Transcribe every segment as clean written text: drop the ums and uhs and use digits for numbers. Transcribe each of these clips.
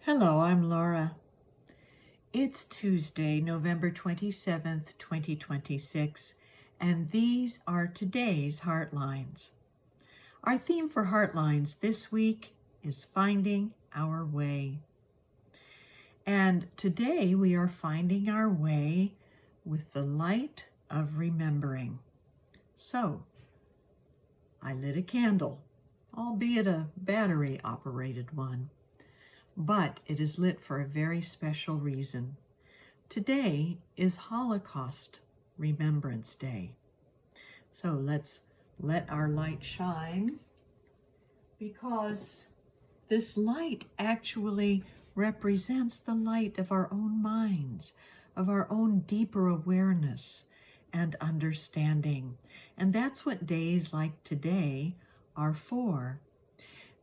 Hello, I'm Laura. It's Tuesday, November 27th, 2026, and these are today's Heartlines. Our theme for Heartlines this week is Finding Our Way. And today we are finding our way with the light of remembering. So, I lit a candle, albeit a battery-operated one. But it is lit for a very special reason. Today is Holocaust Remembrance Day. So let's let our light shine, because this light actually represents the light of our own minds, of our own deeper awareness and understanding. And that's what days like today are for.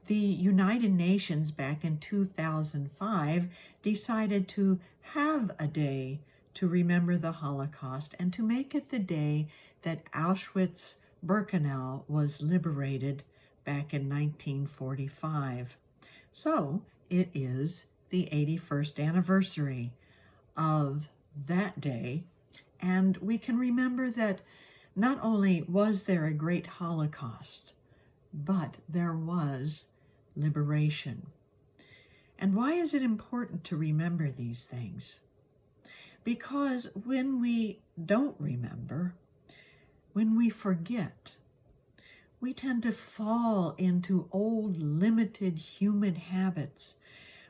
The United Nations back in 2005 decided to have a day to remember the Holocaust and to make it the day that Auschwitz-Birkenau was liberated back in 1945. So it is the 81st anniversary of that day, and we can remember that not only was there a great Holocaust, but there was liberation. And why is it important to remember these things? Because when we don't remember, when we forget, we tend to fall into old, limited human habits.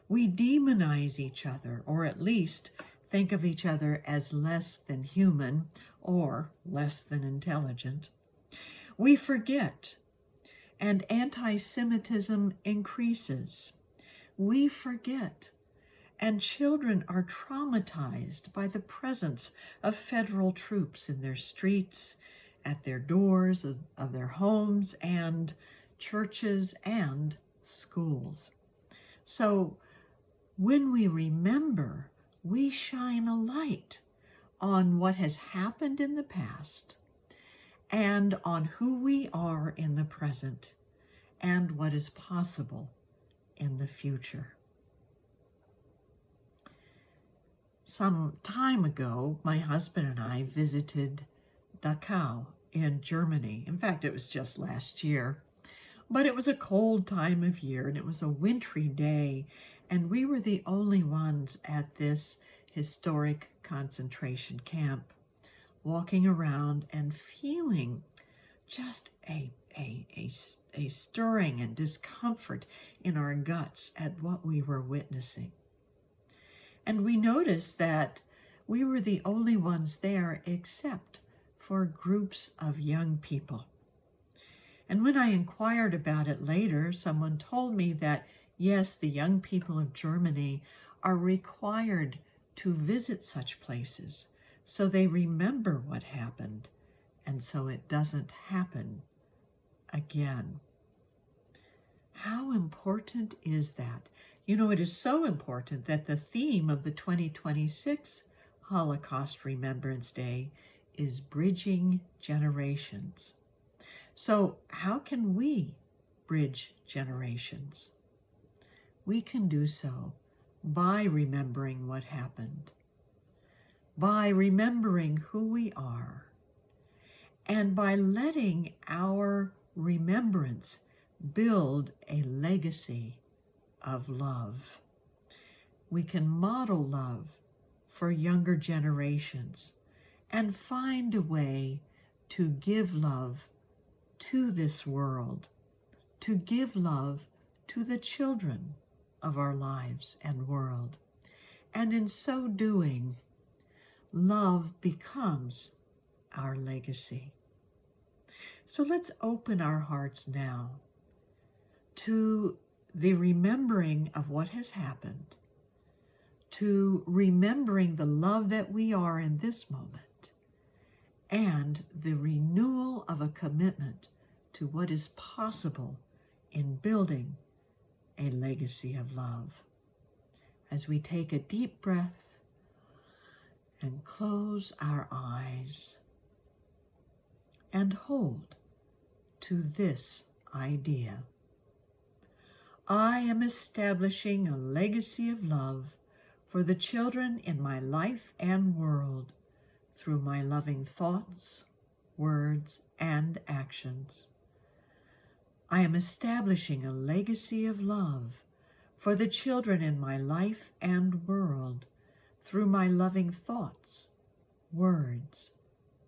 We demonize each other, or at least think of each other as less than human or less than intelligent. We forget, and anti-Semitism increases. We forget, and children are traumatized by the presence of federal troops in their streets, at their doors of their homes and churches and schools. So when we remember, we shine a light on what has happened in the past and on who we are in the present and what is possible in the future. Some time ago, my husband and I visited Dachau in Germany. In fact, it was just last year, but it was a cold time of year and it was a wintry day, and we were the only ones at this historic concentration camp, walking around and feeling just a stirring and discomfort in our guts at what we were witnessing. And we noticed that we were the only ones there except for groups of young people. And when I inquired about it later, someone told me that, yes, the young people of Germany are required to visit such places so they remember what happened, and so it doesn't happen again. How important is that? You know, it is so important that the theme of the 2026 Holocaust Remembrance Day is bridging generations. So how can we bridge generations? We can do so by remembering what happened, by remembering who we are, and by letting our remembrance build a legacy of love. We can model love for younger generations and find a way to give love to this world, to give love to the children of our lives and world. And in so doing, love becomes our legacy. So let's open our hearts now to the remembering of what has happened, to remembering the love that we are in this moment, and the renewal of a commitment to what is possible in building a legacy of love. As we take a deep breath and close our eyes and hold to this idea. I am establishing a legacy of love for the children in my life and world through my loving thoughts, words, and actions. I am establishing a legacy of love for the children in my life and world through my loving thoughts, words,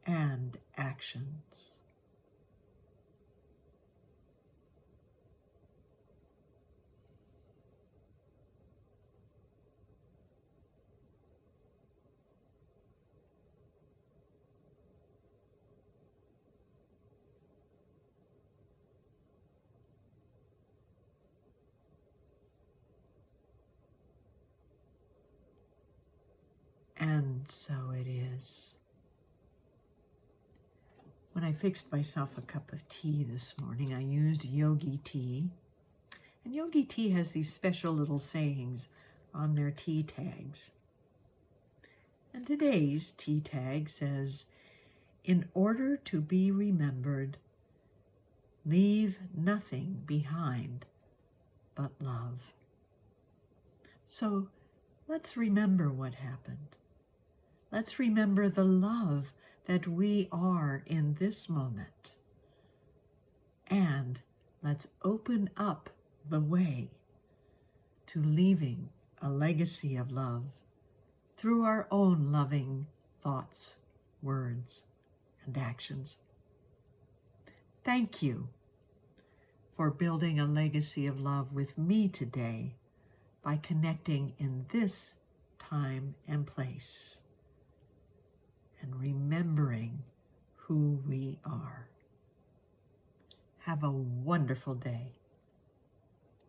and actions. And so it is. When I fixed myself a cup of tea this morning, I used Yogi tea. And Yogi tea has these special little sayings on their tea tags. And today's tea tag says, "In order to be remembered, leave nothing behind but love." So let's remember what happened. Let's remember the love that we are in this moment. And let's open up the way to leaving a legacy of love through our own loving thoughts, words, and actions. Thank you for building a legacy of love with me today by connecting in this time and place and remembering who we are. Have a wonderful day.